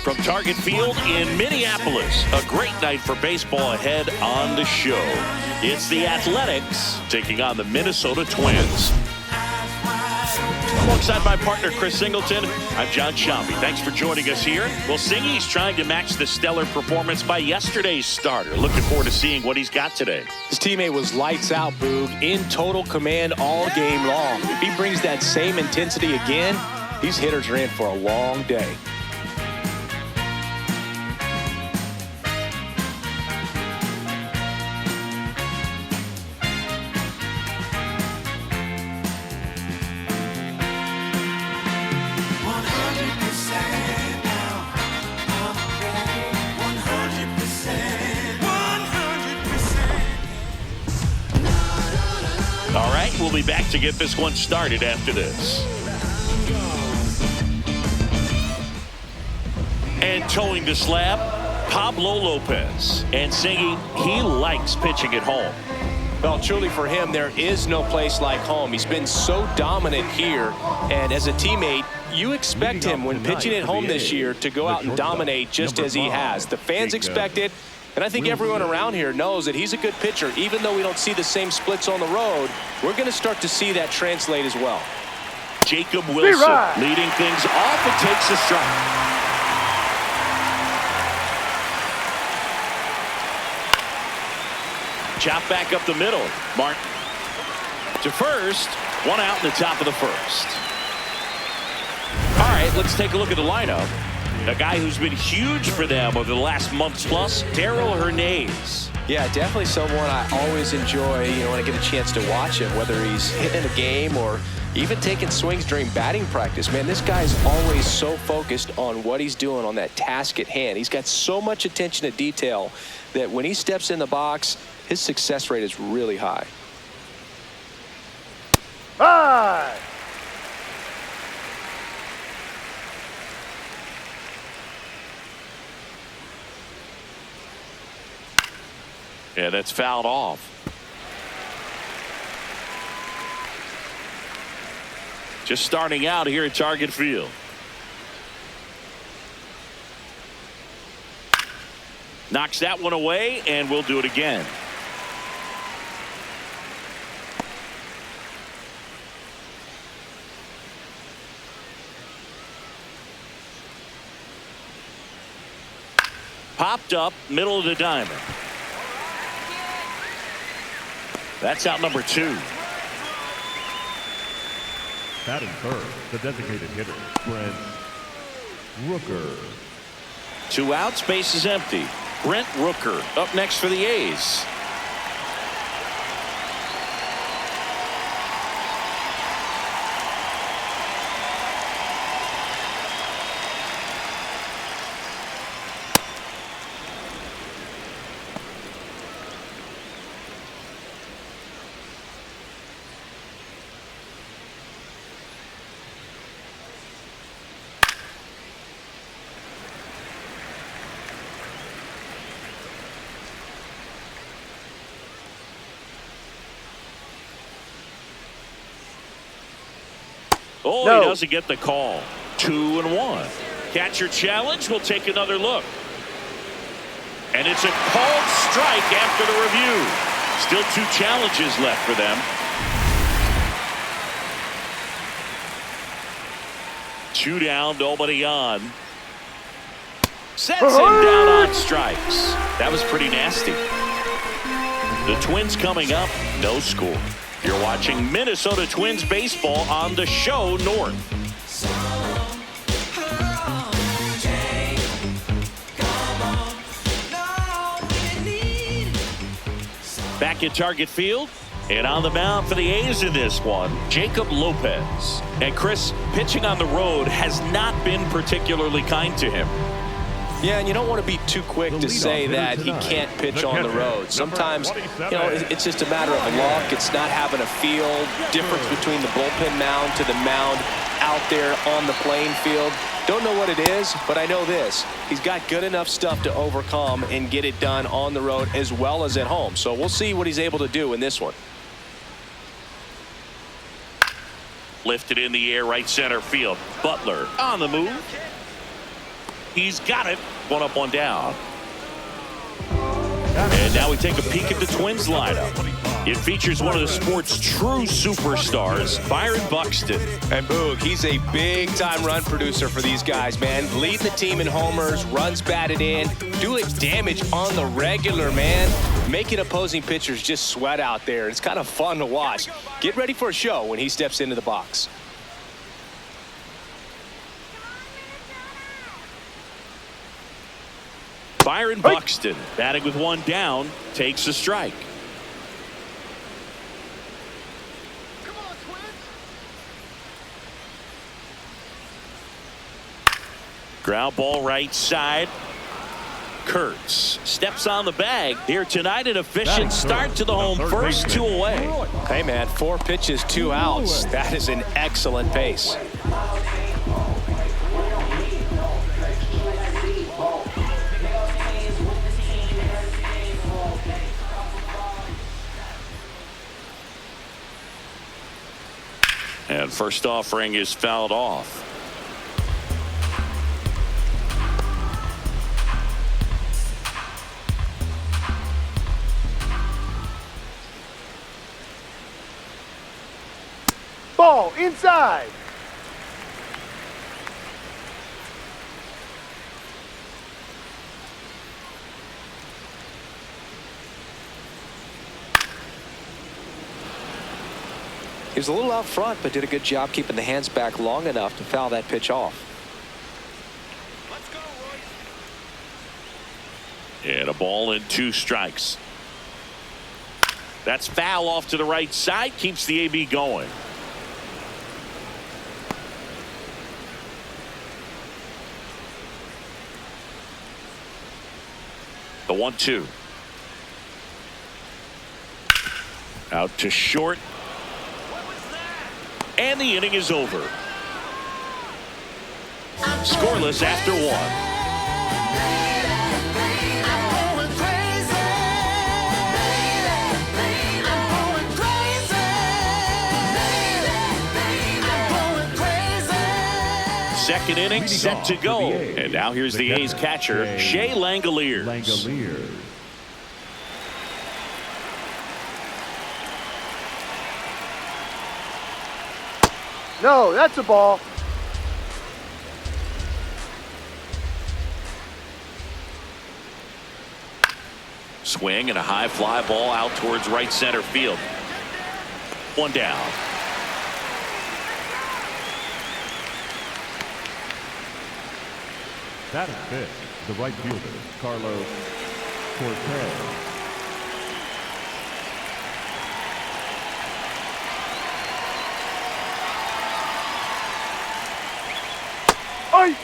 From Target Field in Minneapolis, a great night for baseball ahead on the show. It's the Athletics taking on the Minnesota Twins. Alongside my partner, Chris Singleton, I'm John Shambi. Thanks for joining us here. Well, Singy's trying to match the stellar performance by yesterday's starter. Looking forward to seeing what he's got today. His teammate was lights out, Boog, in total command all game long. If he brings that same intensity again, these hitters are in for a long day. All right, we'll be back to get this one started after this. And towing the slab, Pablo Lopez. And Singy, he likes pitching at home. Well, truly for him, there is no place like home. He's been so dominant here. And as a teammate, you expect him when pitching at home this year to go out and dominate just as he has. The fans expect it. And I think everyone around here knows that he's a good pitcher. Even though we don't see the same splits on the road, we're going to start to see that translate as well. Jacob Wilson leading things off and takes a strike. Chop back up the middle. Martin to first. One out in the top of the first. All right, let's take a look at the lineup. A guy who's been huge for them over the last month plus, Darrell Hernandez. Yeah, definitely someone I always enjoy, when I get a chance to watch him, whether he's hitting a game or even taking swings during batting practice. Man, this guy is always so focused on what he's doing on that task at hand. He's got so much attention to detail that when he steps in the box, his success rate is really high. Five. Yeah, that's fouled off. Just starting out here at Target Field. Knocks that one away, and we'll do it again. Popped up, middle of the diamond. That's out number 2. Batting third, the designated hitter, Brent Rooker. 2 outs, base is empty. Brent Rooker up next for the A's. Oh, no. He doesn't get the call. 2-1. Catcher challenge. We'll take another look. And it's a called strike after the review. Still 2 challenges left for them. 2 down, nobody on. Sets him down on strikes. That was pretty nasty. The Twins coming up, no score. You're watching Minnesota Twins baseball on the show North. Back at Target Field, and on the mound for the A's in this one, Jacob Lopez. And Chris, pitching on the road has not been particularly kind to him. Yeah, and you don't want to be too quick to say that he can't pitch on the road. Sometimes, it's just a matter of luck. It's not having a feel. Difference between the bullpen mound to the mound out there on the playing field. Don't know what it is, but I know this. He's got good enough stuff to overcome and get it done on the road as well as at home. So we'll see what he's able to do in this one. Lifted in the air, right center field. Butler on the move. He's got it. One up, one down. And now we take a peek at the Twins lineup. It features one of the sport's true superstars, Byron Buxton. And Boog, he's a big-time run producer for these guys, man. Lead the team in homers, runs batted in, doing damage on the regular, man. Making opposing pitchers just sweat out there. It's kind of fun to watch. Get ready for a show when he steps into the box. Byron Buxton, batting with one down, takes a strike. Ground ball right side. Kurtz steps on the bag here tonight. An efficient start to the home first, 2 away. Hey, man, 4 pitches, 2 outs. That is an excellent pace. And first offering is fouled off. Ball inside. He was a little out front, but did a good job keeping the hands back long enough to foul that pitch off. Let's go, Royce. And a ball and 2 strikes. That's foul off to the right side. Keeps the AB going. The 1-2. Out to short. And the inning is over. Scoreless after 1. Second inning set to go. And now here's the A's catcher, Shea Langoliers. No, that's a ball. Swing and a high fly ball out towards right center field. 1 down. That is fit. The right fielder, Carlos Cortez. Oi!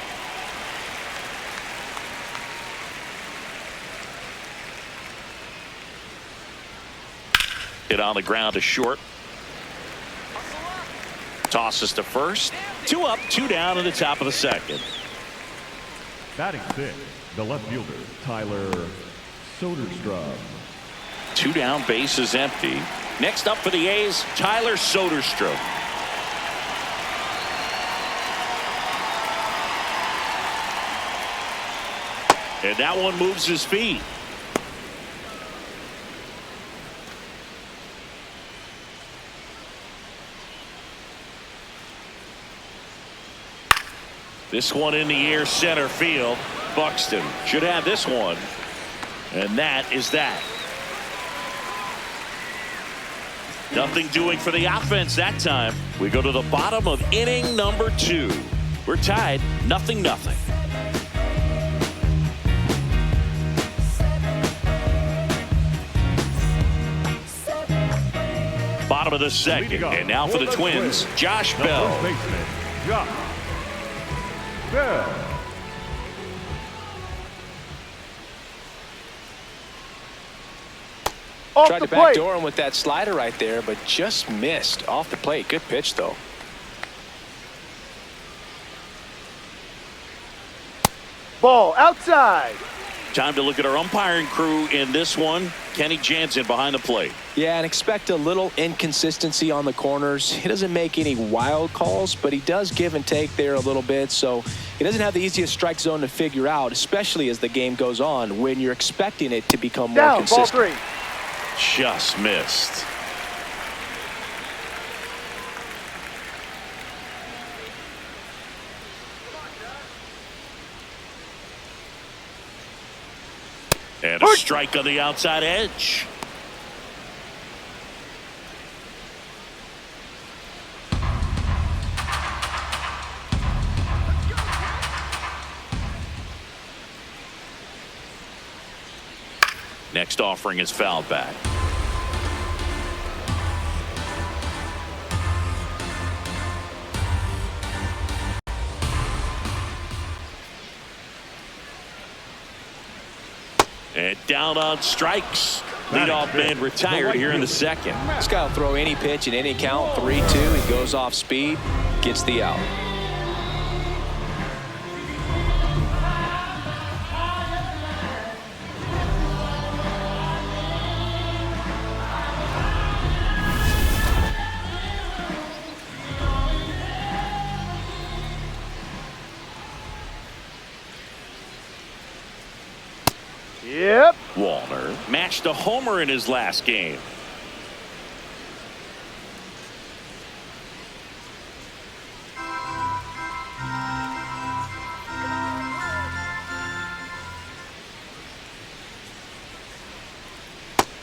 Hit on the ground to short. Tosses to first. 2 up, 2 down in the top of the second. Batting 6, the left fielder, Tyler Soderstrom. 2 down, base is empty. Next up for the A's, Tyler Soderstrom. And that one moves his feet. This one in the air, center field. Buxton should have this one. And that is that. Nothing doing for the offense that time. We go to the bottom of inning number 2. We're tied 0-0. Bottom of the second. And now for the Twins, Josh Bell. First baseman, Josh Bell. Off Tried the to plate. backdoor him with that slider right there, but just missed off the plate. Good pitch, though. Ball outside. Time to look at our umpiring crew in this one. Kenny Jansen behind the plate. Yeah, and expect a little inconsistency on the corners. He doesn't make any wild calls, but he does give and take there a little bit. So he doesn't have the easiest strike zone to figure out, especially as the game goes on when you're expecting it to become more Down, consistent. ball 3. Just missed. And a strike on the outside edge. Next offering is fouled back. And down on strikes. Leadoff man retired here in the second. This guy will throw any pitch in any count. 3-2. He goes off speed, gets the out. Yep. Warner matched a homer in his last game.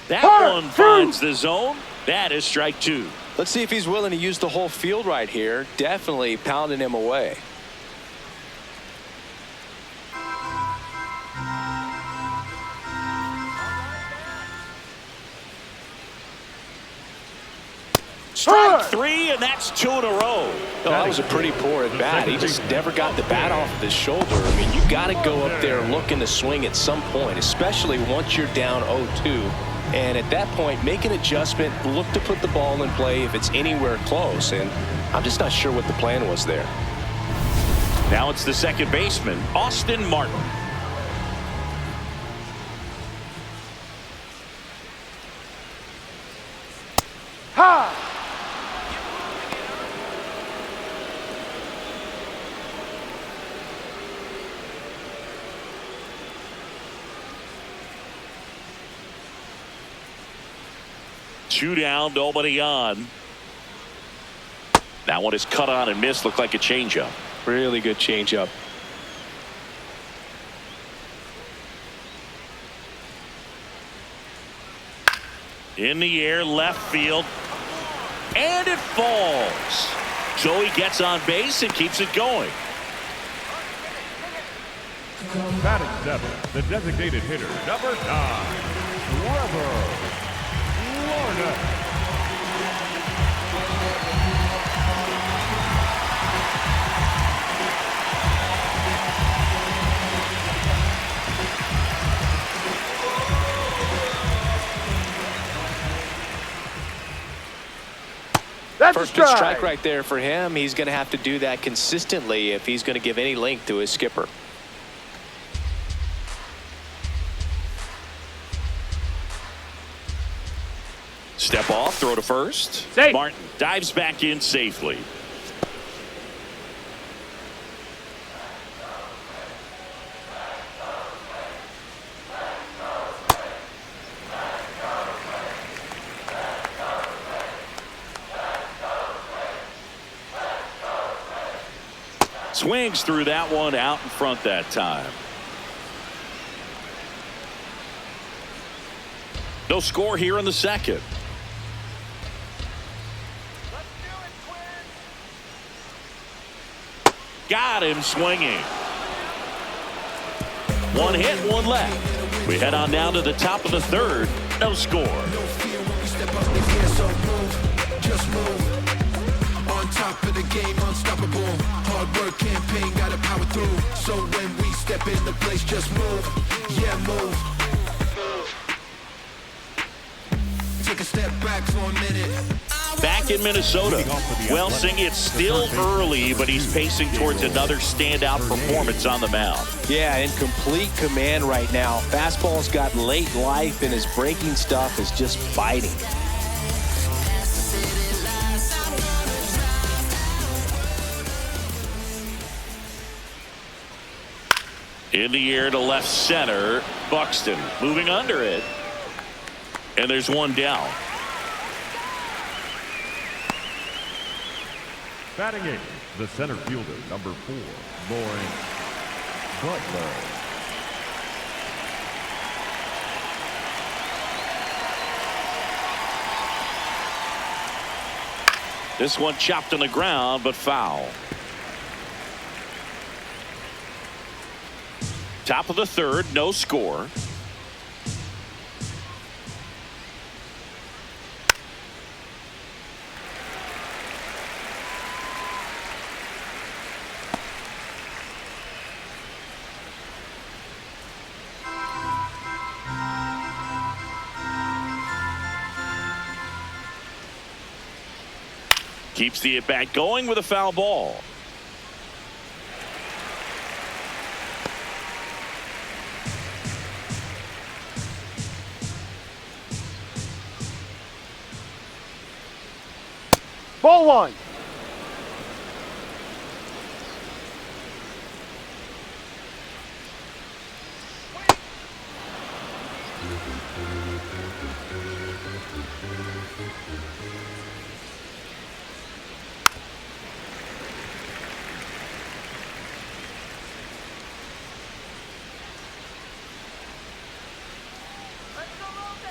That one finds the zone. That is strike 2. Let's see if he's willing to use the whole field right here. Definitely pounding him away. Strike 3, and that's 2 in a row. Oh, that was a pretty poor at bat. He just never got the bat off of his shoulder. I mean, you got to go up there looking to swing at some point, especially once you're down 0-2. And at that point, make an adjustment, look to put the ball in play if it's anywhere close. And I'm just not sure what the plan was there. Now it's the second baseman, Austin Martin. Ha! Two down, nobody on. That one is cut on and missed. Looked like a changeup. Really good changeup. In the air, left field. And it falls. So he gets on base and keeps it going. Batting 7, the designated hitter, number 9, Trevor Lorna. That's First a pitch strike. strike right there for him. He's going to have to do that consistently if he's going to give any length to his skipper. Step off, throw to first. Safe. Martin dives back in safely. Swings through that one out in front that time. No score here in the second. Got him swinging. One hit, one left. We head on down to the top of the third. No score. On top of the game, unstoppable. Hard work campaign, gotta power through. So when we step in the place, just move. Yeah, move. Take a step back for a minute. Back in Minnesota. Well, Sing, it's still early, but he's pacing towards another standout performance on the mound. Yeah, in complete command right now. Fastball's got late life, and his breaking stuff is just biting. In the air to left center. Buxton moving under it. And there's one down. Batting eighth, the center fielder, number 4, Lawrence Butler. This one chopped on the ground, but foul. Top of the third, no score. Keeps the at-bat going with a foul ball. Ball 1.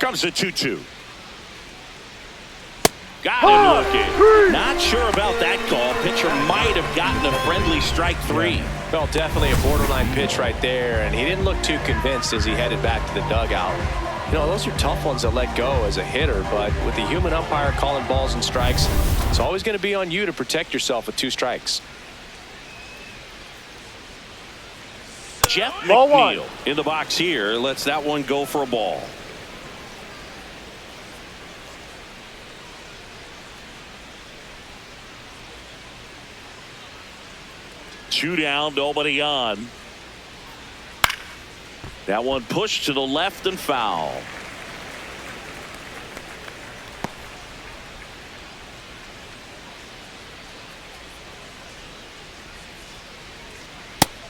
Comes a 2-2. Got him looking. Not sure about that call. Pitcher might have gotten a friendly strike 3. Well, definitely a borderline pitch right there, and he didn't look too convinced as he headed back to the dugout. You know, those are tough ones to let go as a hitter, but with the human umpire calling balls and strikes, it's always going to be on you to protect yourself with 2 strikes. Jeff Ball McNeil 1. in the box here lets that one go for a ball. Two down, nobody on. That one pushed to the left and foul.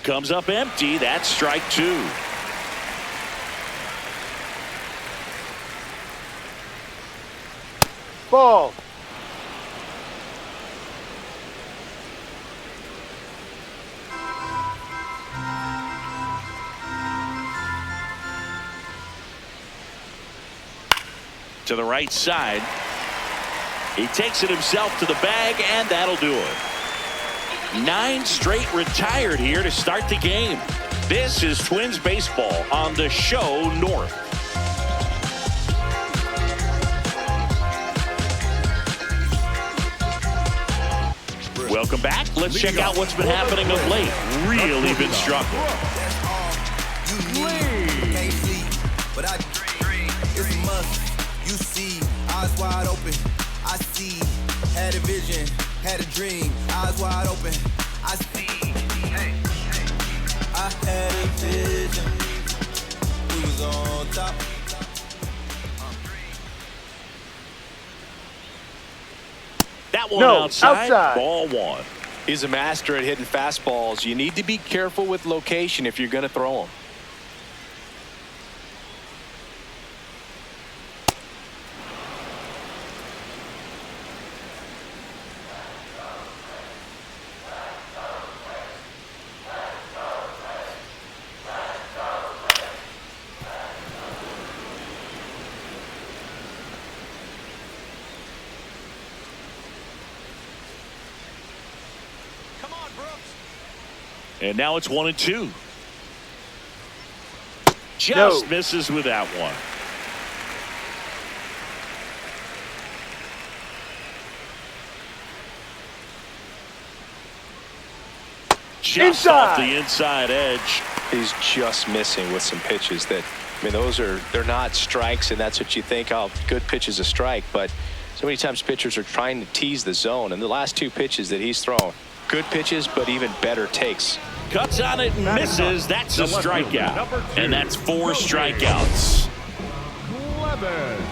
Comes up empty. That's strike 2. Ball. To the right side. He takes it himself to the bag, and that'll do it. 9 straight retired here to start the game. This is Twins baseball on the Show North. Welcome back. Let's check out what's been happening of late. Really been struggling. Can't sleep, but I dream. It's a must. You see, eyes wide open. I see. Had a vision, had a dream. Eyes wide open. I see. I had a vision. We was on top. That one No, outside. outside. Ball 1. He's a master at hitting fastballs. You need to be careful with location if you're going to throw them. And now it's 1-2. Just misses with that one. Just off the inside edge. He's just missing with some pitches that, I mean, they're not strikes, and that's what you think, oh, good pitch is a strike, but So many times pitchers are trying to tease the zone, and the last 2 pitches that he's thrown, good pitches, but even better takes. Cuts on it and misses. That's a strikeout. And that's 4 strikeouts. Cleveland.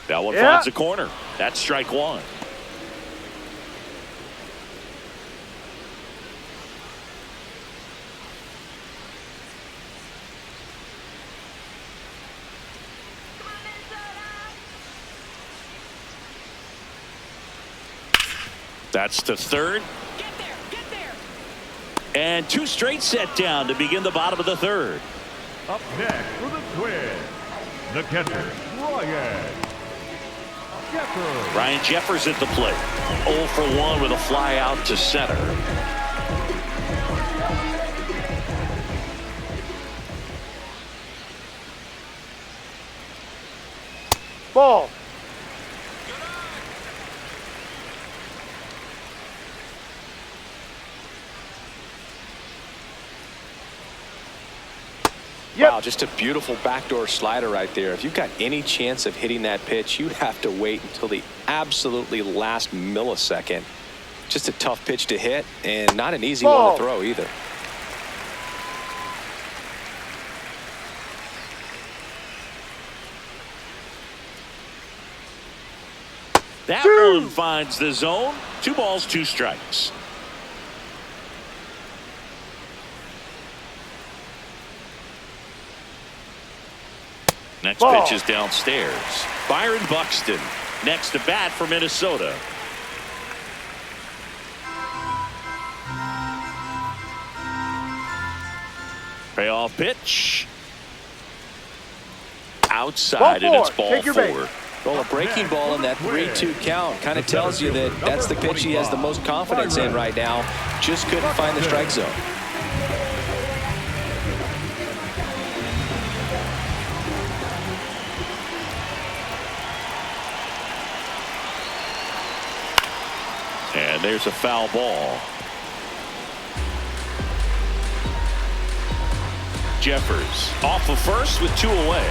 That one finds the corner. That's strike 1. That's to third. Get there. And 2 straight set down to begin the bottom of the 3rd. Up next for the Twins, the catcher, Ryan Jeffers at the plate. 0 for 1 with a fly out to center. Ball. Wow, just a beautiful backdoor slider right there. If you've got any chance of hitting that pitch, you have to wait until the absolutely last millisecond. Just a tough pitch to hit, and not an easy one to throw either. That one finds the zone. 2 balls, 2 strikes. Next pitch is downstairs. Byron Buxton next to bat for Minnesota. Payoff pitch. Outside, and it's ball 4. Well, a breaking ball in that 3-2 count kind of tells you that that's the pitch he has the most confidence in right now. Just couldn't find the strike zone. And there's a foul ball. Jeffers off of first with 2 away.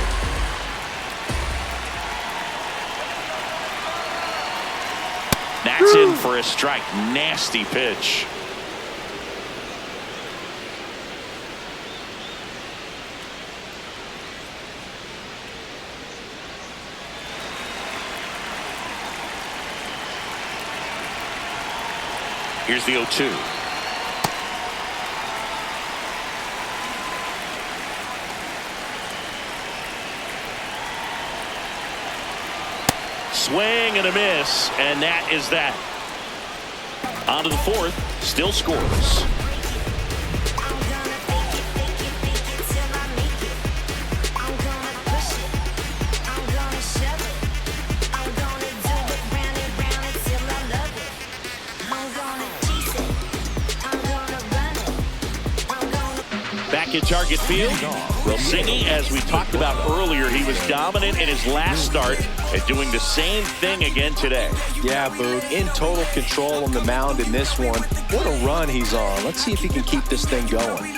That's in for a strike. Nasty pitch. Here's the 0-2. Swing and a miss, and that is that. On to the 4th, still scoreless. Back in target field, well, Singy, as we talked about earlier, he was dominant in his last start and doing the same thing again today. Yeah, Boog, in total control on the mound in this one. What a run he's on. Let's see if he can keep this thing going.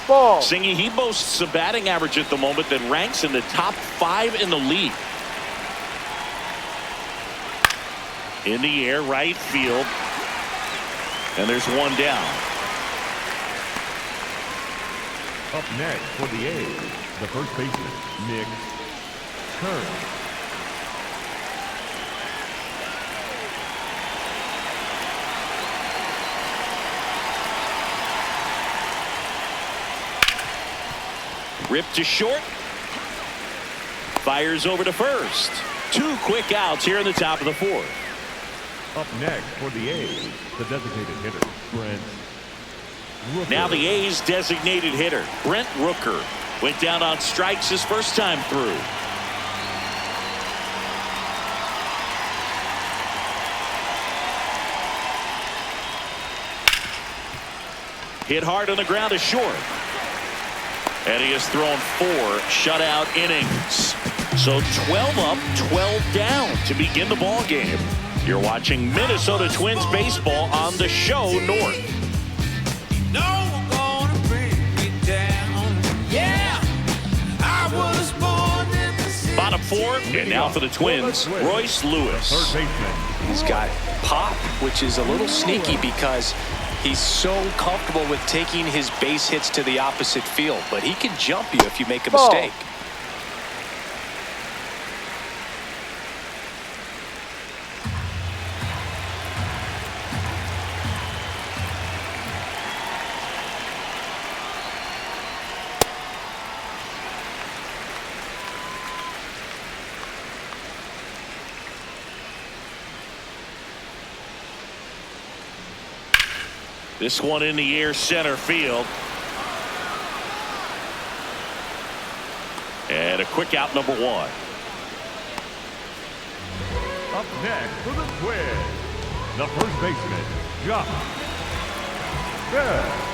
Ball. Singy, he boasts a batting average at the moment that ranks in the top 5 in the league. In the air, right field. And there's 1 down. Up next for the A's, the first baseman, Nick Kern. Ripped to short. Fires over to first. 2 quick outs here in the top of the 4th. Up next for the A's, the designated hitter, Brent Rooker. Now the A's designated hitter, Brent Rooker, went down on strikes his first time through. Hit hard on the ground is short. And he has thrown 4 shutout innings. So 12 up, 12 down to begin the ball game. You're watching Minnesota Twins baseball on the Show North. Bottom 4, and now for the Twins, Royce Lewis. Third baseman. He's got pop, which is a little sneaky because he's so comfortable with taking his base hits to the opposite field, but he can jump you if you make a mistake. This one in the air, center field. And a quick out, number 1. Up next for the Twins, the first baseman, Josh Bell.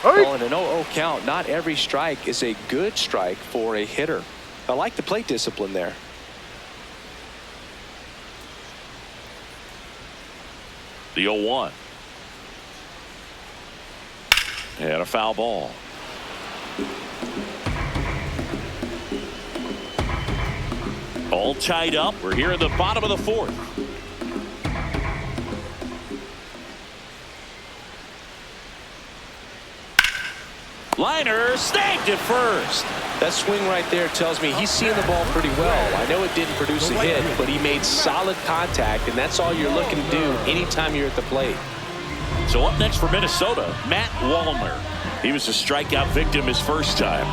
Well, in an 0-0 count, not every strike is a good strike for a hitter. I like the plate discipline there. The 0-1. And a foul ball. All tied up. We're here in the bottom of the 4th. Liner snagged at first. That swing right there tells me he's seeing the ball pretty well. I know it didn't produce a hit, but he made solid contact, and that's all you're looking to do anytime you're at the plate. So up next for Minnesota, Matt Wallner. He was a strikeout victim his first time.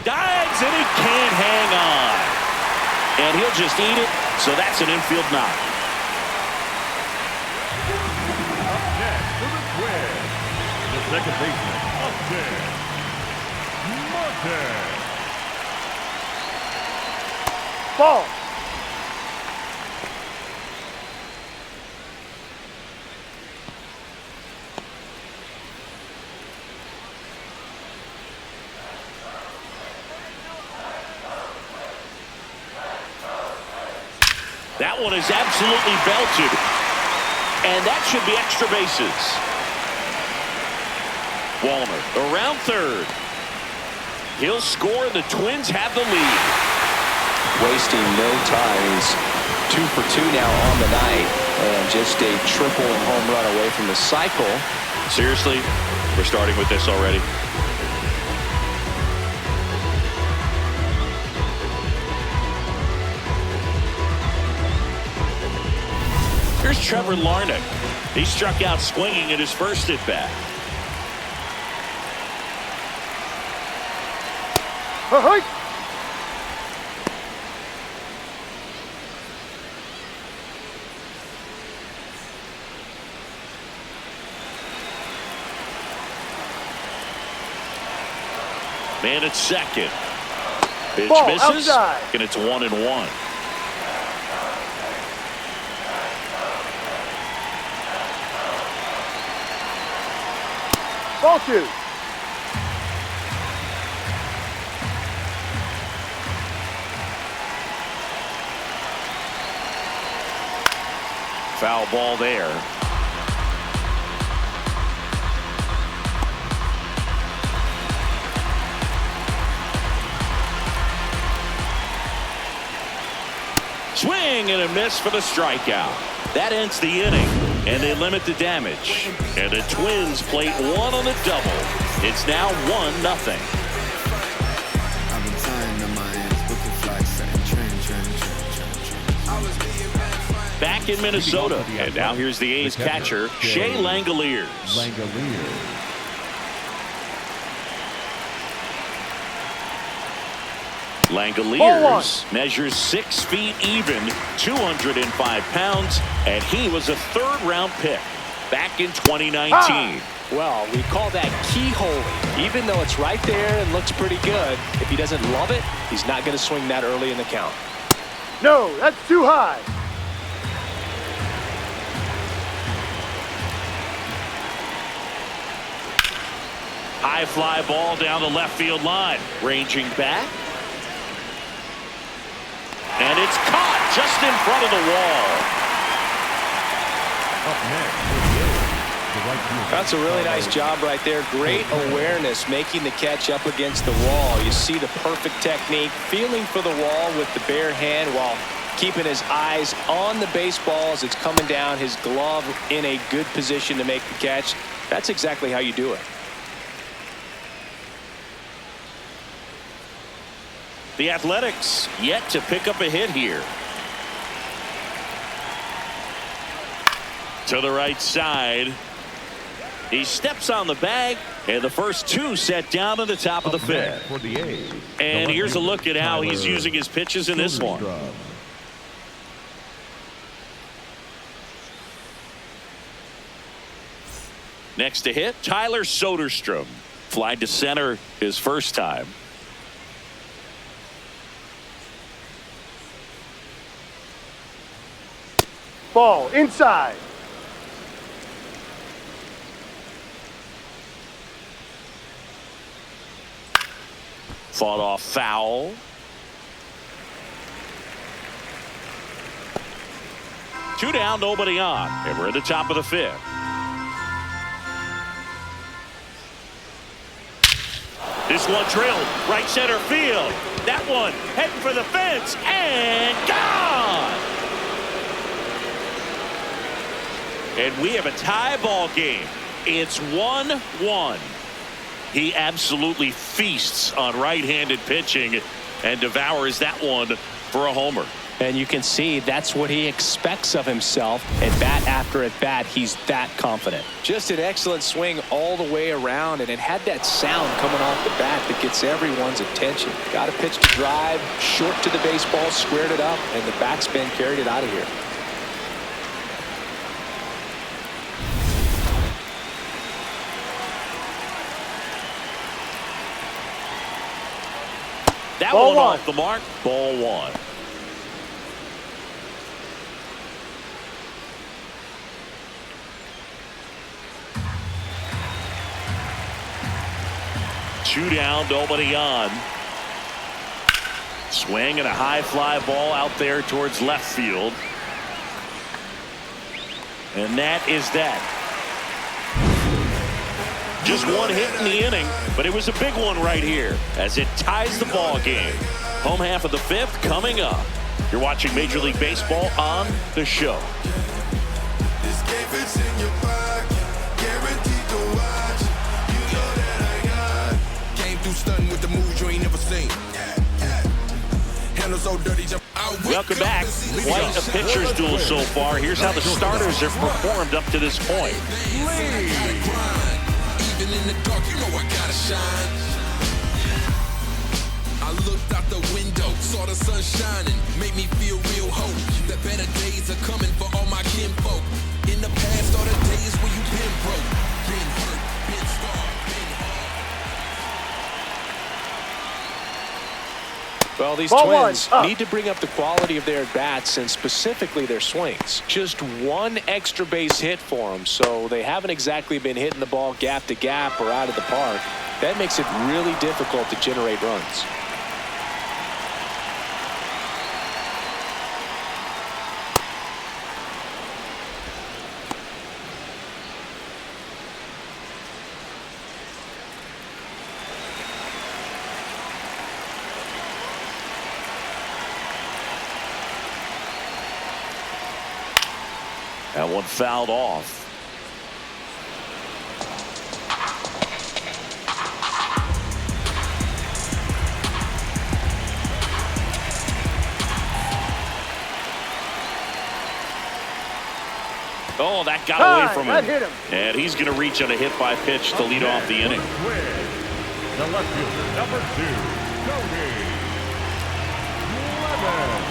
Dives, and he can't hang on. And he'll just eat it, so that's an infield knock. Up next for the Twins, the second baseman, Austin Martin. Ball. That one is absolutely belted. And that should be extra bases. Wallner around third. He'll score, and the Twins have the lead. Wasting no time. He's 2 for 2 now on the night, and just a triple and home run away from the cycle. Seriously, we're starting with this already. Here's Trevor Larnach. He struck out swinging at his first at bat. Hey. Man at second. Pitch Ball misses, outside. and it's 1-1. Ball 2. Foul ball there. Swing and a miss for the strikeout. That ends the inning, and they limit the damage. And the Twins plate 1 on the double. It's now 1-0. Back in Minnesota, and now here's the A's catcher, Shea Langoliers. Langoliers measures 6 feet even, 205 pounds, and he was a third-round pick back in 2019. Well, we call that keyholing. Even though it's right there and looks pretty good, if he doesn't love it, he's not going to swing that early in the count. No, that's too high. High fly ball down the left field line. Ranging back. And it's caught just in front of the wall. Up next, the right fielder. That's a really nice job right there. Great awareness, making the catch up against the wall. You see the perfect technique, feeling for the wall with the bare hand while keeping his eyes on the baseball as it's coming down, his glove in a good position to make the catch. That's exactly how you do it. The Athletics yet to pick up a hit here. To the right side. He steps on the bag, and the first two set down in the top of the fifth. For the A's, And the here's a look at how he's Tyler using his pitches in this one. Soderstrom. Next to hit, Tyler Soderstrom. Flied to center his first time. Ball inside. Fought off foul. Two down, nobody on. And we're at the top of the fifth. This one drilled right center field. That one heading for the fence and gone. And we have a tie ball game. It's 1-1. He absolutely feasts on right-handed pitching and devours that one for a homer. And you can see that's what he expects of himself. At bat after at bat, he's that confident. Just an excellent swing all the way around, and it had that sound coming off the bat that gets everyone's attention. Got a pitch to drive, short to the baseball, squared it up, and the backspin carried it out of here. That Ball one one. off the mark. Ball one. Two down, nobody on. Swing and a high fly ball out there towards left field. And that is that. Just one hit in the inning, but it was a big one right here as it ties the ball game. Home half of the fifth coming up. You're watching Major League Baseball on The Show. This game fits in your pocket, guaranteed to watch. You know that I got. Came through stunting with the moves you ain't never seen. Handle so dirty, jump out. Welcome back. Quite a pitcher's duel so far. Here's how the starters have performed up to this point. Even in the dark, you know I gotta shine. I looked out the window, saw the sun shining, made me feel real hope. The better days are coming for all my kinfolk. In the past, all the days where you been broke, been hurt, been scarred, been hard. Well, these Ball Twins one, up. need to bring up the quality of their at-bats and specifically their swings. Just one extra base hit for them, so they haven't exactly been hitting the ball gap to gap or out of the park. That makes it really difficult to generate runs. That one fouled off. Oh, that got away from That him. hit him. And he's going to reach on a hit by pitch to lead off the inning. The left fielder, number 2, Sony. Lopez.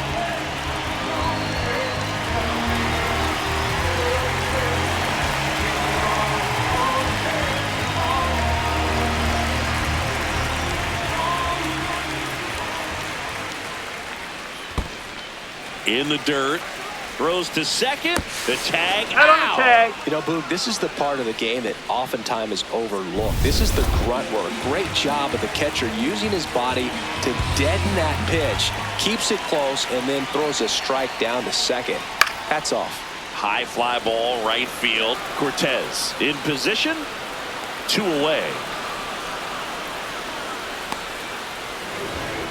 In the dirt, throws to second, the tag Out on the out. tag. You know, Boog, this is the part of the game that oftentimes is overlooked. This is the grunt work. Great job of the catcher using his body to deaden that pitch, keeps it close, and then throws a strike down to second. Hats off. High fly ball, right field. Cortez in position, 2 away.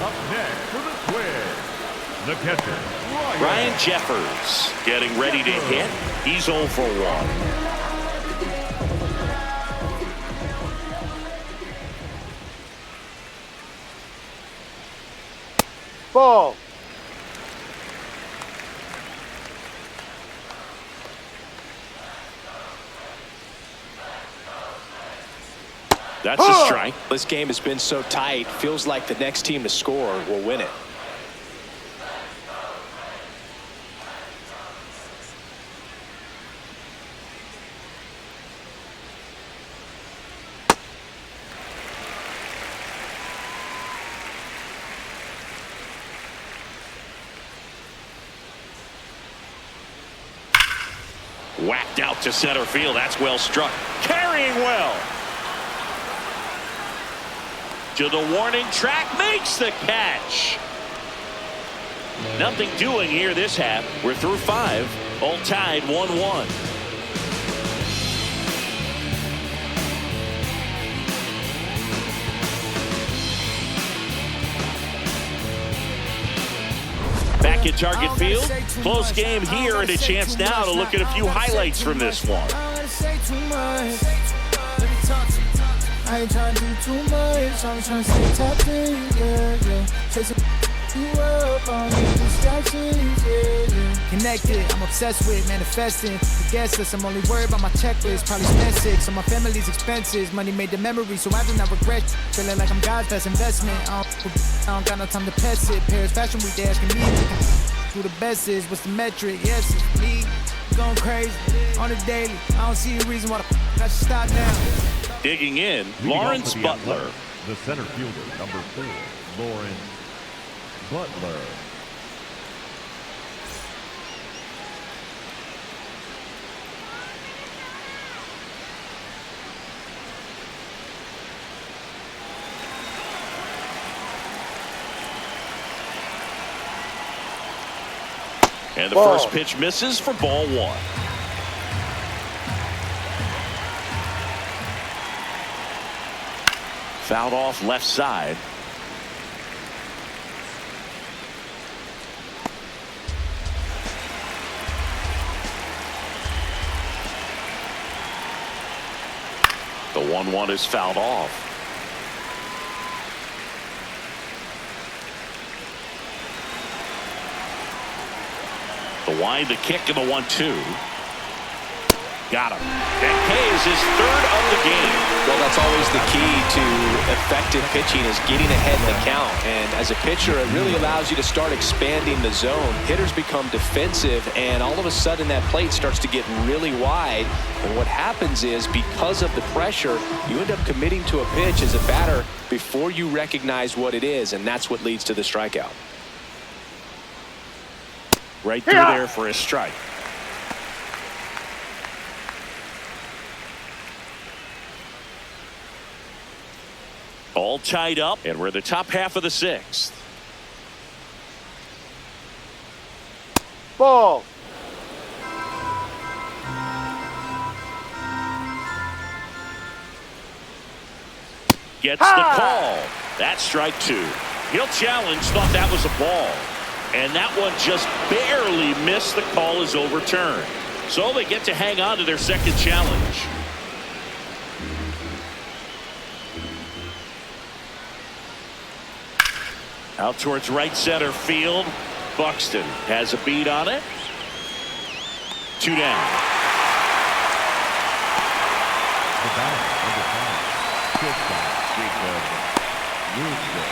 Up next for the Twins, the catcher, Ryan Jeffers getting ready to hit. He's 0 for 1. Ball. That's a strike. This game has been so tight, feels like the next team to score will win it. Whacked out to center field. That's well struck. Carrying well. To the warning track, makes the catch. Nothing doing here this half. We're through 5, all tied 1-1. Back at target field. Close game here and a chance now to look at a few highlights from this one. I ain't trying to do too much. I'm trying to stay tapped in, yeah. Chasing you up on these distractions, yeah. Connected, I'm obsessed with manifesting. The guest list, I'm only worried about my checklist. Probably spent 6 on my family's expenses. Money made the memory, so I do not regret. Feeling like I'm God's best investment. I don't got no time to pest it. Paris Fashion Week, they asking me who the best is. What's the metric? Yes, it's me. Going crazy on the daily. I don't see a reason why I should stop now. Digging in, Leading Lawrence off for the Butler. Athletics, the center fielder, number 4, Lawrence Butler. And the Ball. first pitch misses for ball 1. Fouled off left side. The 1-1 is fouled off. The wind, the kick, and the 1-2. Got him. That K is his 3rd of the game. Well, that's always the key to effective pitching, is getting ahead in the count. And as a pitcher, it really allows you to start expanding the zone. Hitters become defensive, and all of a sudden that plate starts to get really wide. And what happens is, because of the pressure, you end up committing to a pitch as a batter before you recognize what it is, and that's what leads to the strikeout. Right through there for a strike. All tied up, and we're in the top half of the 6th. Ball. Gets the call. That's strike 2. He'll challenge, thought that was a ball. And that one just barely missed. The call is overturned. So they get to hang on to their second challenge. Out towards right center field. Buxton has a beat on it. 2 down.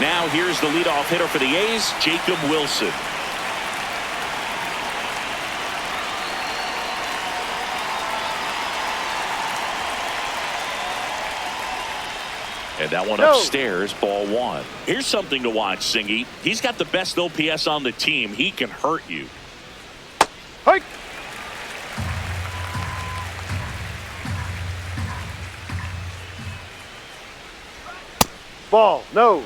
Now here's the leadoff hitter for the A's, Jacob Wilson. And that one No. upstairs, ball one. Here's something to watch, Singy. He's got the best OPS on the team. He can hurt you. Hike. Ball, no.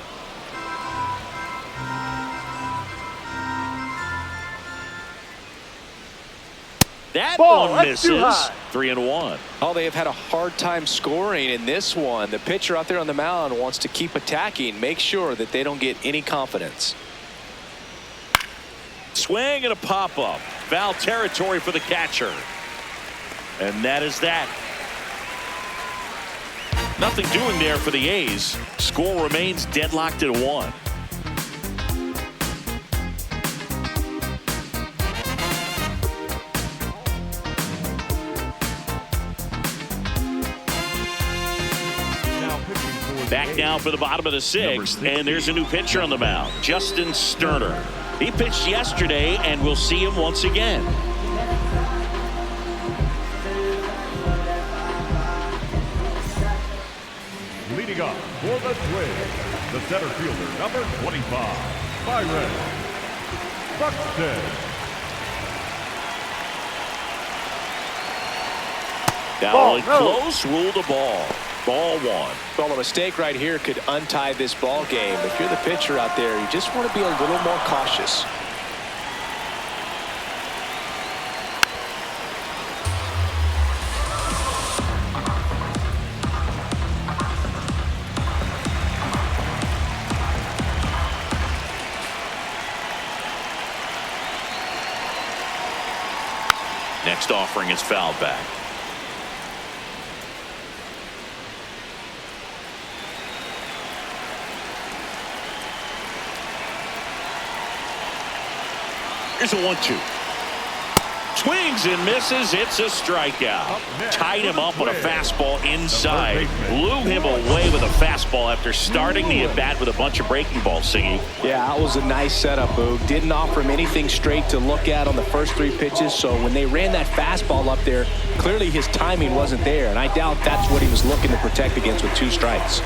That Ball, one that's too misses. high. 3-1. Oh, they have had a hard time scoring in this one. The pitcher out there on the mound wants to keep attacking, make sure that they don't get any confidence. Swing and a pop-up. Foul territory for the catcher. And that is that. Nothing doing there for the A's. Score remains deadlocked at 1. Back now for the bottom of the 6th, and there's a new pitcher on the mound, Justin Sterner. He pitched yesterday, and we'll see him once again. Leading up for the Twins, the center fielder, number 25, Byron Buxton. Down Ball, close, ruled a ball. Ball one. Well, a mistake right here could untie this ball game. If you're the pitcher out there, you just want to be a little more cautious. Next offering is fouled back. Here's a 1-2. Swings and misses. It's a strikeout. Tied him up on a fastball inside. Blew him away with a fastball after starting the at-bat with a bunch of breaking balls, Singy. Yeah, that was a nice setup, Boog. Didn't offer him anything straight to look at on the first 3 pitches, so when they ran that fastball up there, clearly his timing wasn't there, and I doubt that's what he was looking to protect against with 2 strikes.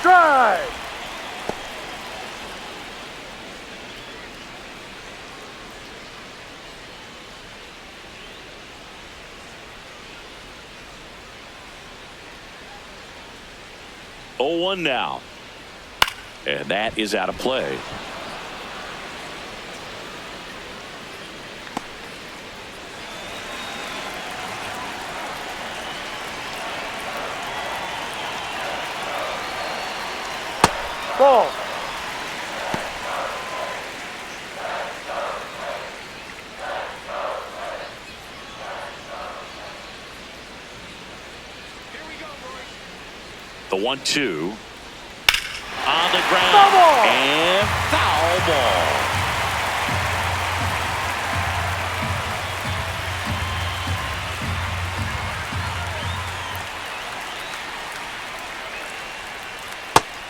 Drive. Oh, 1 now. And that is out of play. Ball. The 1-2 on the ground. Foul ball. And foul ball.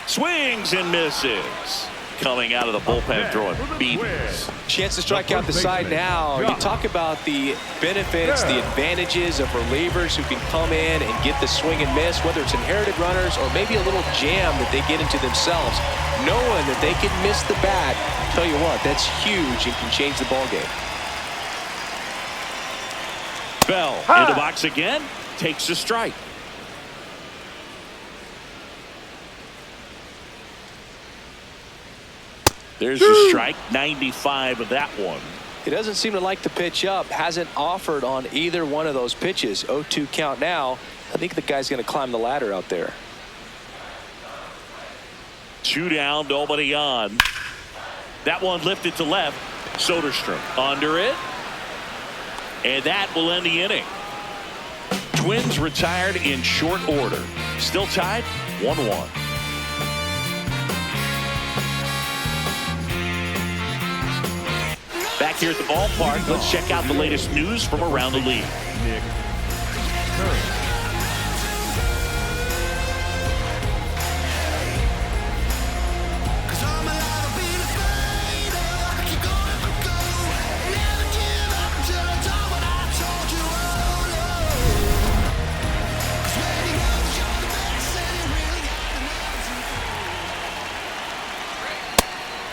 Swings and misses. Coming out of the bullpen throwing beatings. Chance to strike out the side now. You talk about the benefits, the advantages of relievers who can come in and get the swing and miss, whether it's inherited runners or maybe a little jam that they get into themselves. Knowing that they can miss the bat, tell you what, that's huge and can change the ball game. Bell in the box again, takes a strike. There's a strike, 95 of that one. He doesn't seem to like the pitch up, hasn't offered on either one of those pitches. 0-2 count now. I think the guy's going to climb the ladder out there. 2 down, nobody on. That one lifted to left. Soderstrom under it. And that will end the inning. Twins retired in short order. Still tied, 1-1. Back here at the ballpark, let's check out the latest news from around the league.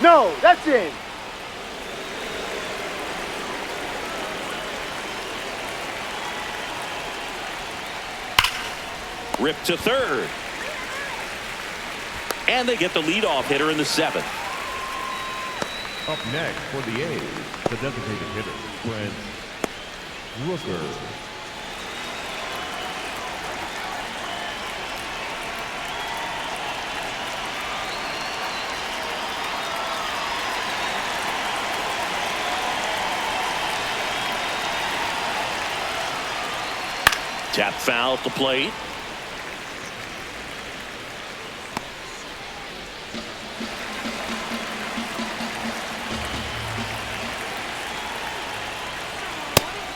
No, that's in. Ripped to third. And they get the leadoff hitter in the 7th. Up next for the A's, the designated hitter, Brent Rooker. Tap foul at the plate.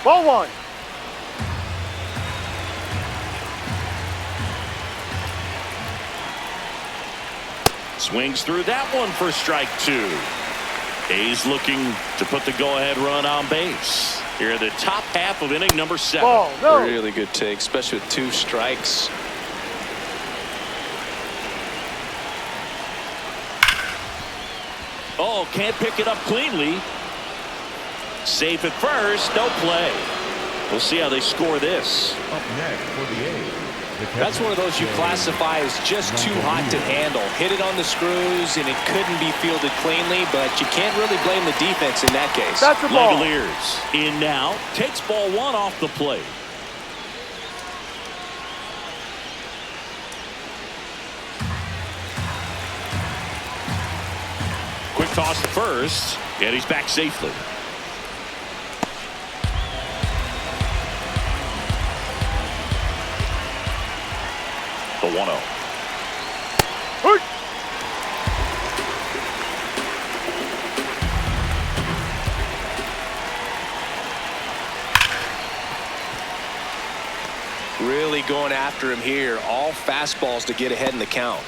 Ball 1. Swings through that one for strike 2. A's looking to put the go-ahead run on base. Here in the top half of inning number 7. Ball, no. Really good take, especially with 2 strikes. Oh, can't pick it up cleanly. Safe at first, no play. We'll see how they score this. Up next for the A's. That's one of those you classify as just too hot to handle. Hit it on the screws, and it couldn't be fielded cleanly, but you can't really blame the defense in that case. That's a ball. Langoliers in now, takes ball 1 off the plate. Quick toss to first, and he's back safely. The 1-0. Hurt. Really going after him here. All fastballs to get ahead in the count.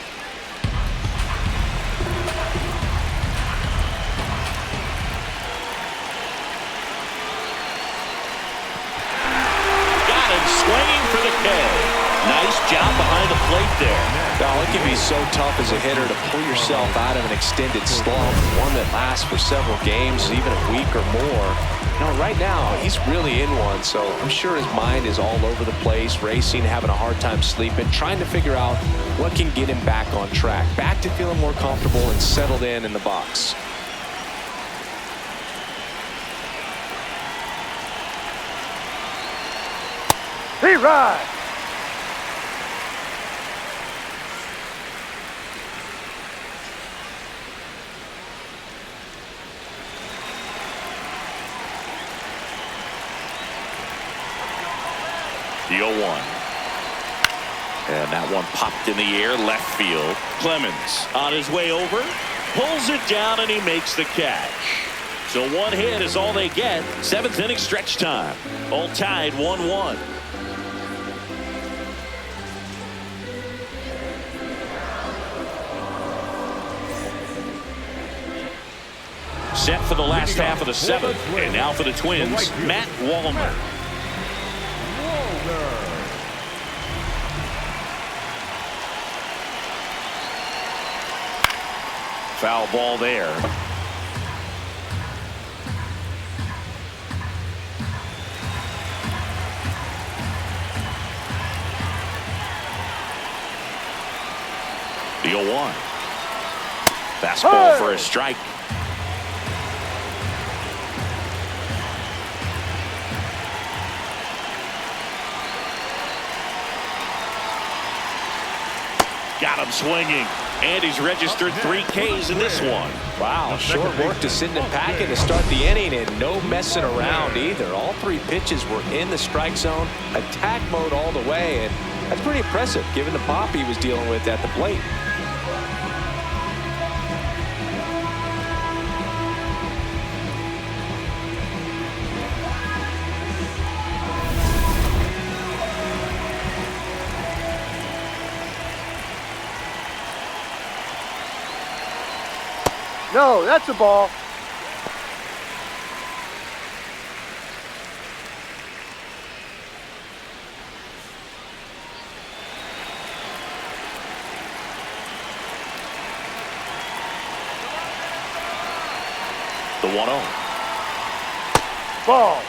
Got him swinging for the K. Nice job behind the plate there. Now, it can be so tough as a hitter to pull yourself out of an extended slump, one that lasts for several games, even a week or more. You know, right now, he's really in one, so I'm sure his mind is all over the place, racing, having a hard time sleeping, trying to figure out what can get him back on track, back to feeling more comfortable and settled in the box. He rides. The 0-1. And that one popped in the air, left field. Clemens on his way over, pulls it down, and he makes the catch. So 1 hit is all they get. 7th inning stretch time. All tied 1-1. Set for the last half of the 7th. And now for the Twins, Matt Wallner. Foul ball there. The 0-1. Fastball for a strike. Got him swinging. And he's registered 3 Ks in this one. Wow, short work to Sidney Packett to start the inning, and no messing around either. All 3 pitches were in the strike zone, attack mode all the way, and that's pretty impressive given the pop he was dealing with at the plate. No, that's a ball. The 1-0. Ball.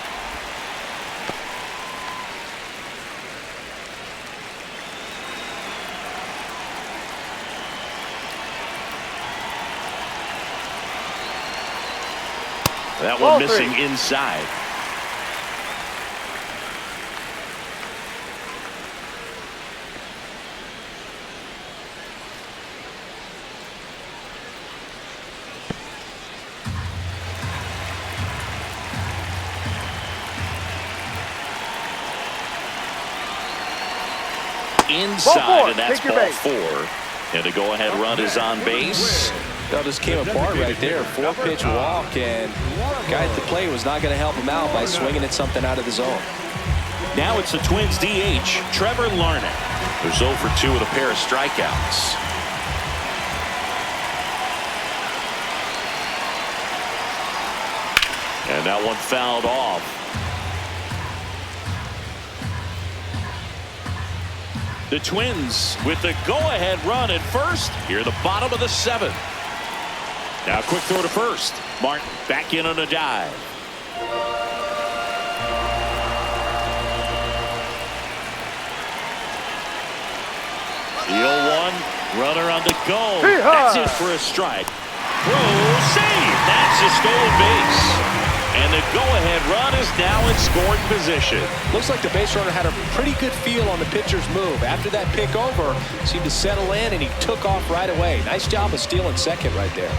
That Ball one missing 3. inside. Inside, and that's Take your ball base. 4. And the go-ahead run is on base. That just came apart right there. 4-pitch walk, and guy at the plate was not going to help him out by swinging at something out of the zone. Now it's the Twins DH, Trevor Larnach, who's 0 for 2 with a pair of strikeouts. And that one fouled off. The Twins with the go-ahead run at first here at the bottom of the 7th. Now quick throw to first. Martin back in on a dive. The 0-1, runner on the go. That's it for a strike. Throw, save. That's a stolen base. And the go-ahead run is now in scoring position. Looks like the base runner had a pretty good feel on the pitcher's move. After that pick over, seemed to settle in, and he took off right away. Nice job of stealing second right there.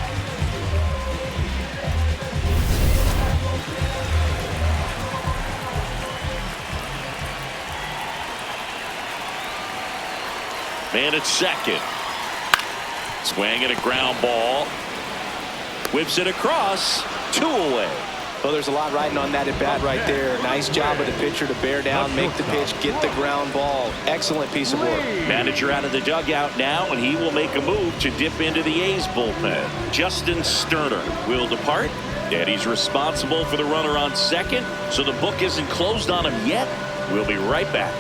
Man at second. Swing and a ground ball. Whips it across. 2 away. Well, there's a lot riding on that at bat right there. Nice job of the pitcher to bear down, make the pitch, get the ground ball. Excellent piece of work. Manager out of the dugout now, and he will make a move to dip into the A's bullpen. Justin Sterner will depart, and he's responsible for the runner on second, so the book isn't closed on him yet. We'll be right back.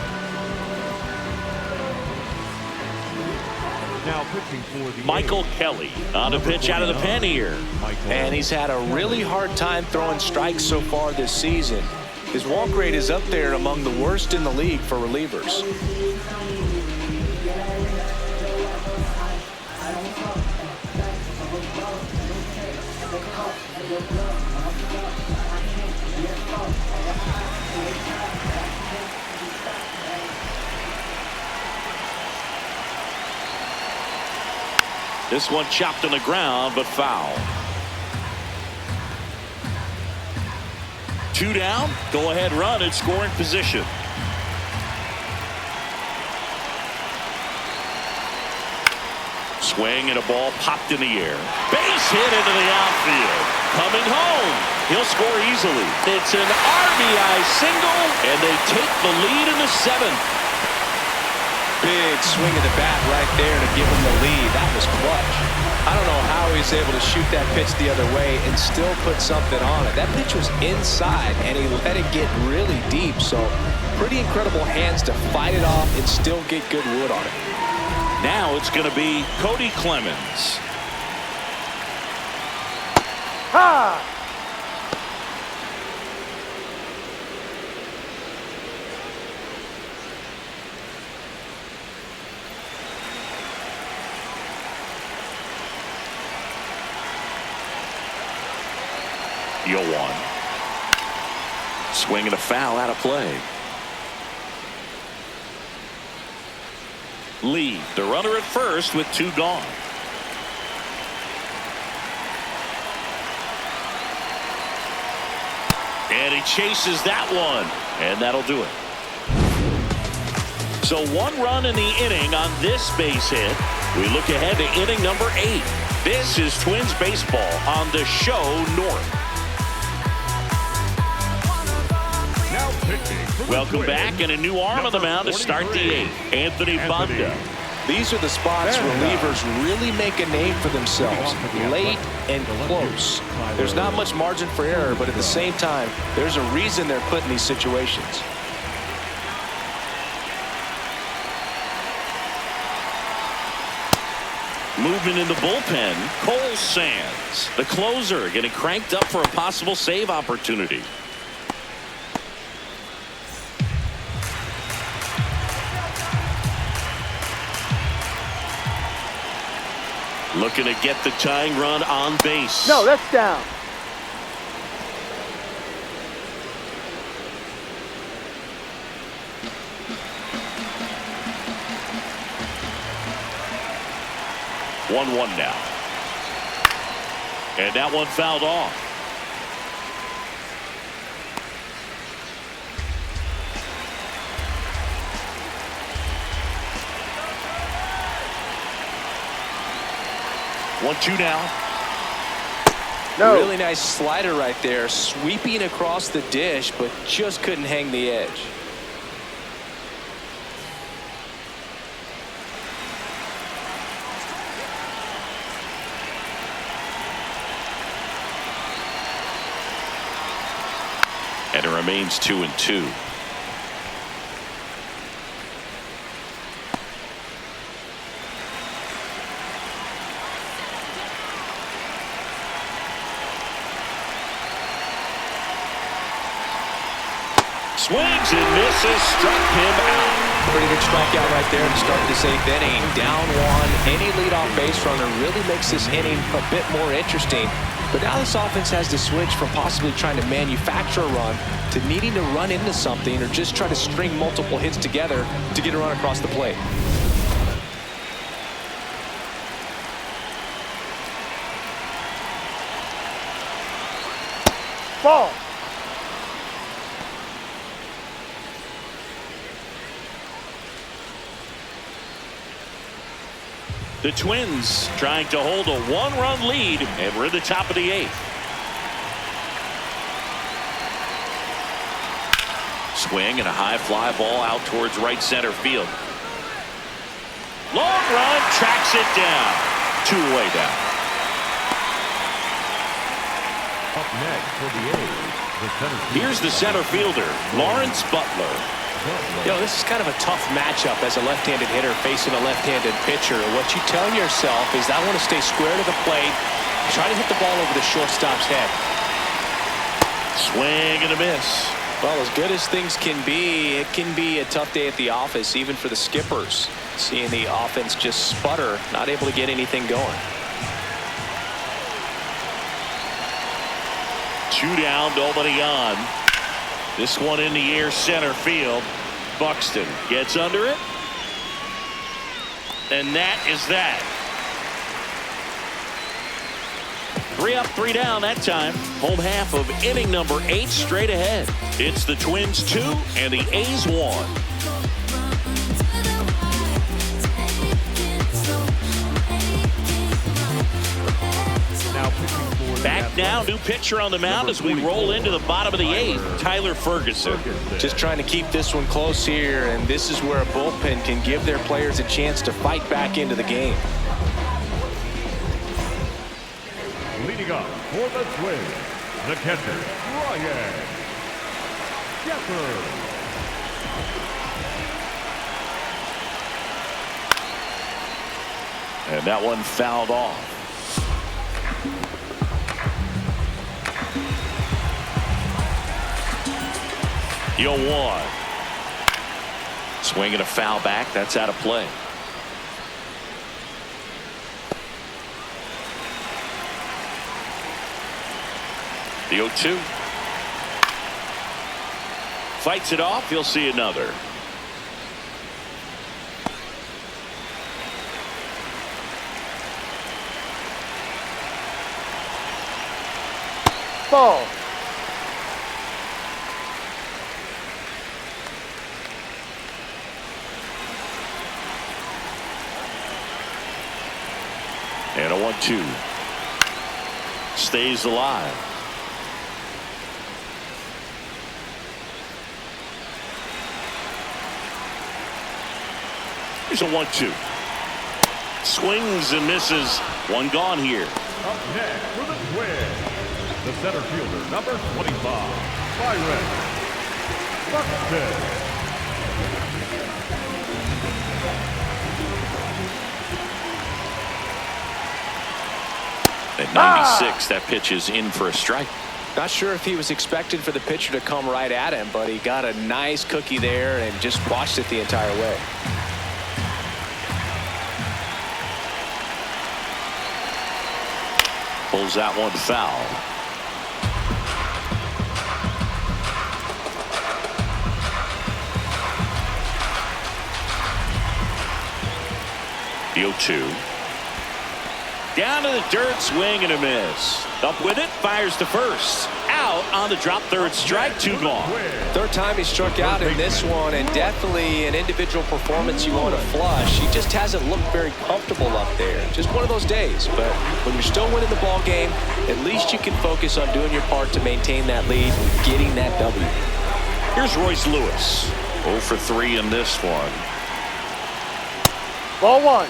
Now pitching for the Michael Kelly on a pitch out of the pen here. And he's had a really hard time throwing strikes so far this season. His walk rate is up there among the worst in the league for relievers. This one chopped on the ground, but foul. 2 down, go ahead run in scoring position. Swing and a ball popped in the air. Base hit into the outfield. Coming home. He'll score easily. It's an RBI single, and they take the lead in the 7th. Big swing of the bat right there to give him the lead. That was clutch. I don't know how he was able to shoot that pitch the other way and still put something on it. That pitch was inside, and he let it get really deep. So pretty incredible hands to fight it off and still get good wood on it. Now it's going to be Cody Clemens. Ha! The 0-1. Swing and a foul out of play. Lee, the runner at first with 2 gone. And he chases that one, and that'll do it. So 1 run in the inning on this base hit. We look ahead to inning number 8. This is Twins baseball on the Show North. Welcome back, and a new arm on the mound to start the 8th. Anthony Banda. These are the spots relievers really make a name for themselves. Late and close. There's not much margin for error, but at the same time, there's a reason they're put in these situations. Movement in the bullpen. Cole Sands, the closer, getting cranked up for a possible save opportunity. Looking to get the tying run on base. No, that's down. One now. And that one fouled off. One, two now. No. Really nice slider right there, sweeping across the dish, but just couldn't hang the edge. And it remains 2-2. Swings and misses, struck him out. Pretty good strikeout right there to start this 8th inning. Down one, any leadoff base runner really makes this inning a bit more interesting. But now this offense has to switch from possibly trying to manufacture a run to needing to run into something or just try to string multiple hits together to get a run across the plate. Ball. The Twins trying to hold a one-run lead, and we're in the top of the 8th. Swing and a high fly ball out towards right center field. Long run, tracks it down. 2 away down. Up next for the A's, the center fielder. Here's the center fielder, Lawrence Butler. You know, this is kind of a tough matchup as a left-handed hitter facing a left-handed pitcher. What you tell yourself is I want to stay square to the plate, try to hit the ball over the shortstop's head. Swing and a miss. Well, as good as things can be, it can be a tough day at the office, even for the skippers. Seeing the offense just sputter, not able to get anything going. 2 down, nobody on. This one in the air, center field. Buxton gets under it. And that is that. 3 up, 3 down that time. Home half of inning number 8 straight ahead. It's the Twins 2 and the A's 1. Back now, new pitcher on the mound as we roll into the bottom of the 8th, Tyler Ferguson. Just trying to keep this one close here, and this is where a bullpen can give their players a chance to fight back into the game. Leading up for the Twins, the catcher, Ryan Shepherd. And that one fouled off. Yo, 1. Swinging a foul back. That's out of play. The 0-2. Fights it off. You'll see another. Ball. And a 1-2. Stays alive. Here's a 1-2. Swings and misses. One gone here. Up next for the Twins, the center fielder, number 25, Byron Buxton. At 96, that pitch is in for a strike. Not sure if he was expected for the pitcher to come right at him, but he got a nice cookie there and just watched it the entire way. Pulls that one foul. The 0-2. Down to the dirt, swing and a miss. Up with it, fires to first. Out on the drop, third strike, 2 gone. Third time he struck out in this one, and definitely an individual performance you want to flush. He just hasn't looked very comfortable up there. Just one of those days. But when you're still winning the ball game, at least you can focus on doing your part to maintain that lead and getting that W. Here's Royce Lewis. 0 for 3 in this one. Ball 1.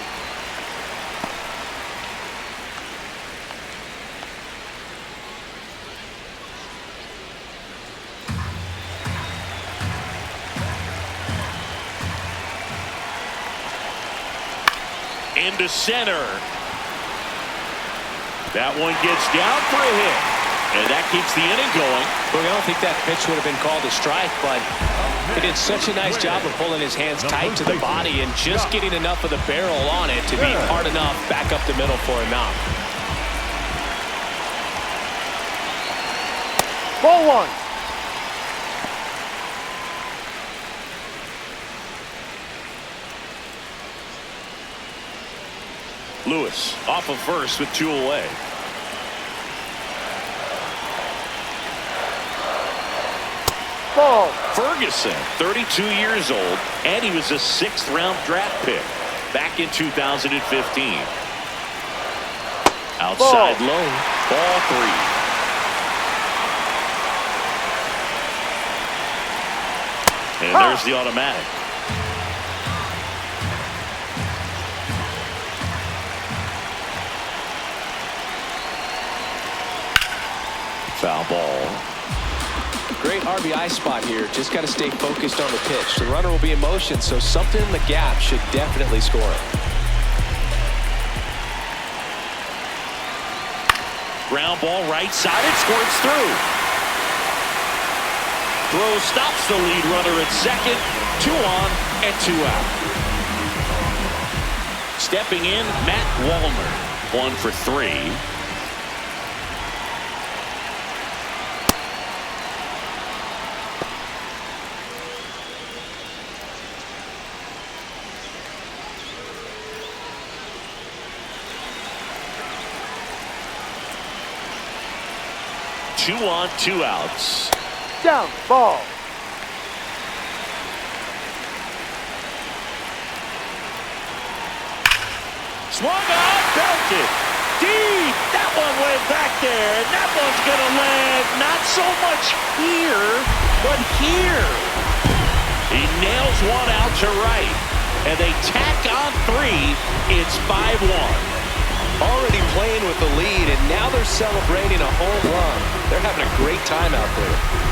Into center. That one gets down for a hit. And that keeps the inning going. Well, I don't think that pitch would have been called a strike, but he did such a nice job of pulling his hands tight to the body and just getting enough of the barrel on it to be hard enough back up the middle for a knock. Ball 1. Lewis off of first with 2 away. Ball. Ferguson, 32 years old, and he was a 6th-round draft pick back in 2015. Outside low, ball 3. And there's the automatic. Foul ball. Great RBI spot here. Just got to stay focused on the pitch. The runner will be in motion, so something in the gap should definitely score it. Ground ball right side. It squirts through. Throw stops the lead runner at second. 2 on and 2 out. Stepping in, Matt Wallner. 1 for 3. Two on, 2 outs. Down. Ball. Swung on, belted. Deep. That one went back there. And that one's going to land not so much here, but here. He nails one out to right. And they tack on 3. It's 5-1. Already playing with the lead, and now they're celebrating a home run. They're having a great time out there.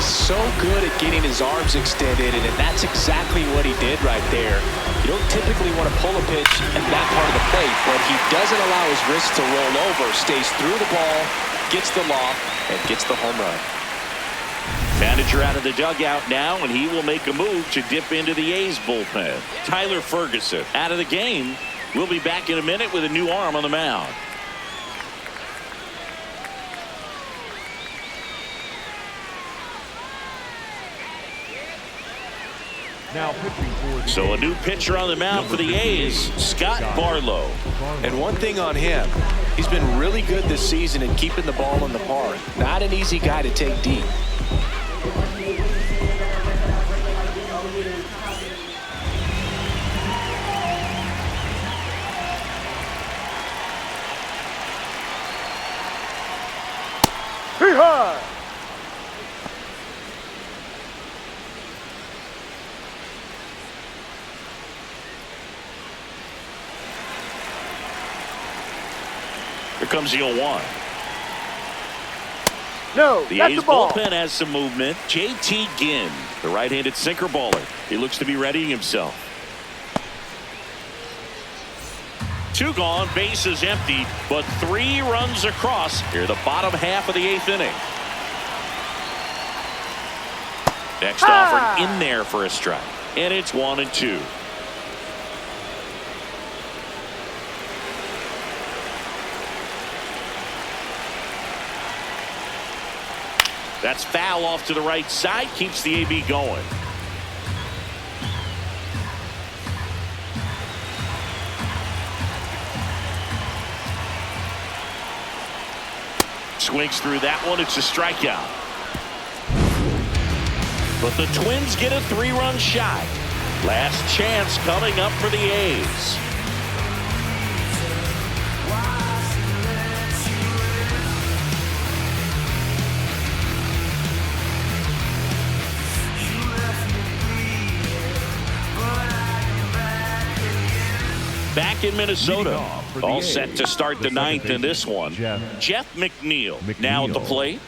So good at getting his arms extended, and that's exactly what he did right there. You don't typically want to pull a pitch at that part of the plate, but he doesn't allow his wrist to roll over, stays through the ball, gets the loft, and gets the home run. Manager out of the dugout now, and he will make a move to dip into the A's bullpen. Tyler Ferguson out of the game. We'll be back in a minute with a new arm on the mound. Now pitching for the So a new pitcher on the mound for the A's, Scott Barlow. And one thing on him, he's been really good this season in keeping the ball in the park. Not an easy guy to take deep. Hee-haw! Here comes the 0-1. No, The that's A's the ball. bullpen has some movement. J.T. Ginn, the right-handed sinker baller. He looks to be readying himself. 2 gone, bases empty, but 3 runs across here the bottom half of the 8th inning. Next offering in there for a strike, and it's 1-2. That's foul off to the right side, keeps the AB going. Swings through that one. It's a strikeout. But the Twins get a 3-run shot. Last chance coming up for the A's. Back in Minnesota, all set to start the 9th in this one. Jeff McNeil now at the plate.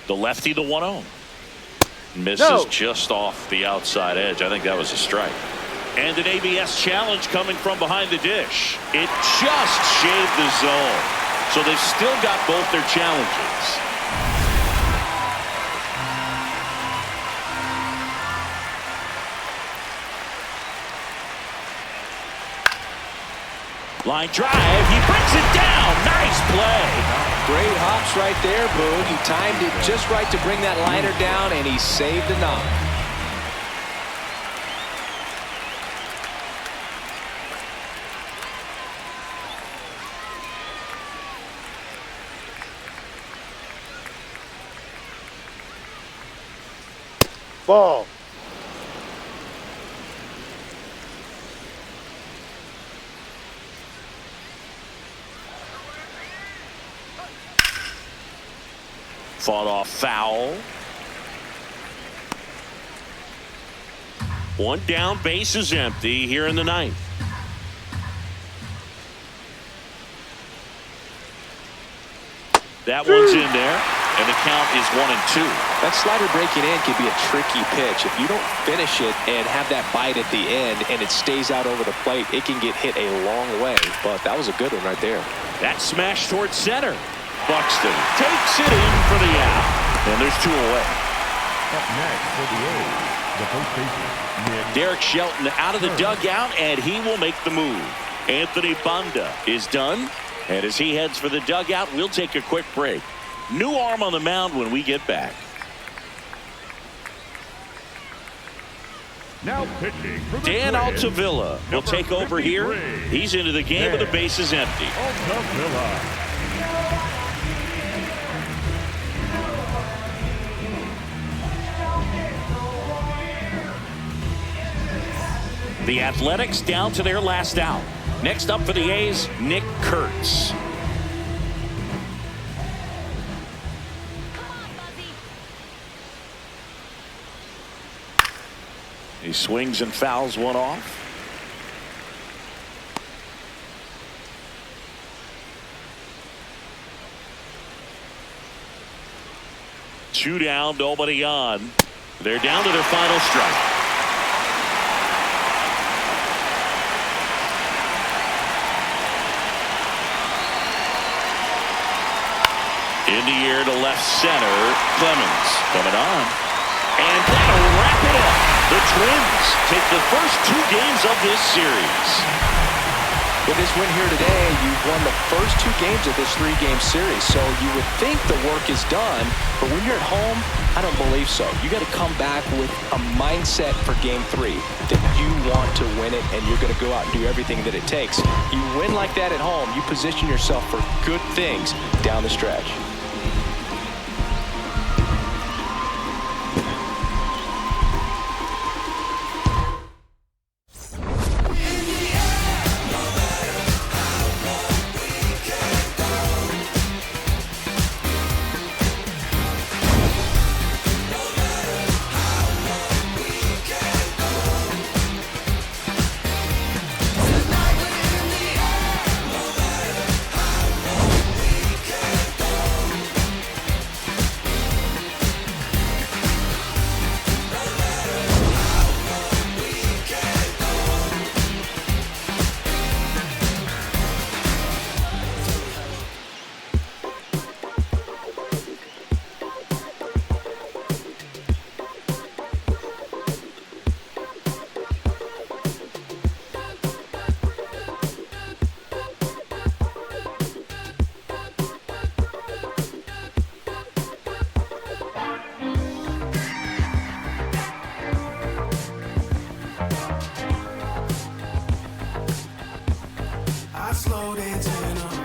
The lefty, the 1-0. Misses just off the outside edge. I think that was a strike. And an ABS challenge coming from behind the dish. It just shaved the zone. So they've still got both their challenges. Line drive. He brings it down. Nice play. Great hops right there, Boone. He timed it just right to bring that liner down, and he saved the knock. Ball. Fought off foul. 1 down, base is empty here in the 9th. That one's in there, and the count is 1-2. That slider breaking in can be a tricky pitch. If you don't finish it and have that bite at the end and it stays out over the plate, it can get hit a long way. But that was a good one right there. That smash towards center. Buxton takes it in for the out. And there's 2 away. Up next for the A's, the first baseman, Derek Shelton out of the dugout, and he will make the move. Anthony Banda is done. And as he heads for the dugout, we'll take a quick break. New arm on the mound when we get back. now pitching for the Dan Twins, Altavilla will take over here. He's into the game with the bases empty. Altavilla. The Athletics down to their last out. Next up for the A's, Nick Kurtz. He swings and fouls one off. Two down, nobody on. They're down to their final strike. In the air to left center, Clemens coming on. And that'll wrap it up. The Twins take the first 2 games of this series. With this win here today, you've won the first 2 games of this 3-game series. So you would think the work is done, but when you're at home, I don't believe so. You got to come back with a mindset for game 3 that you want to win it, and you're going to go out and do everything that it takes. You win like that at home, you position yourself for good things down the stretch. slow dancing on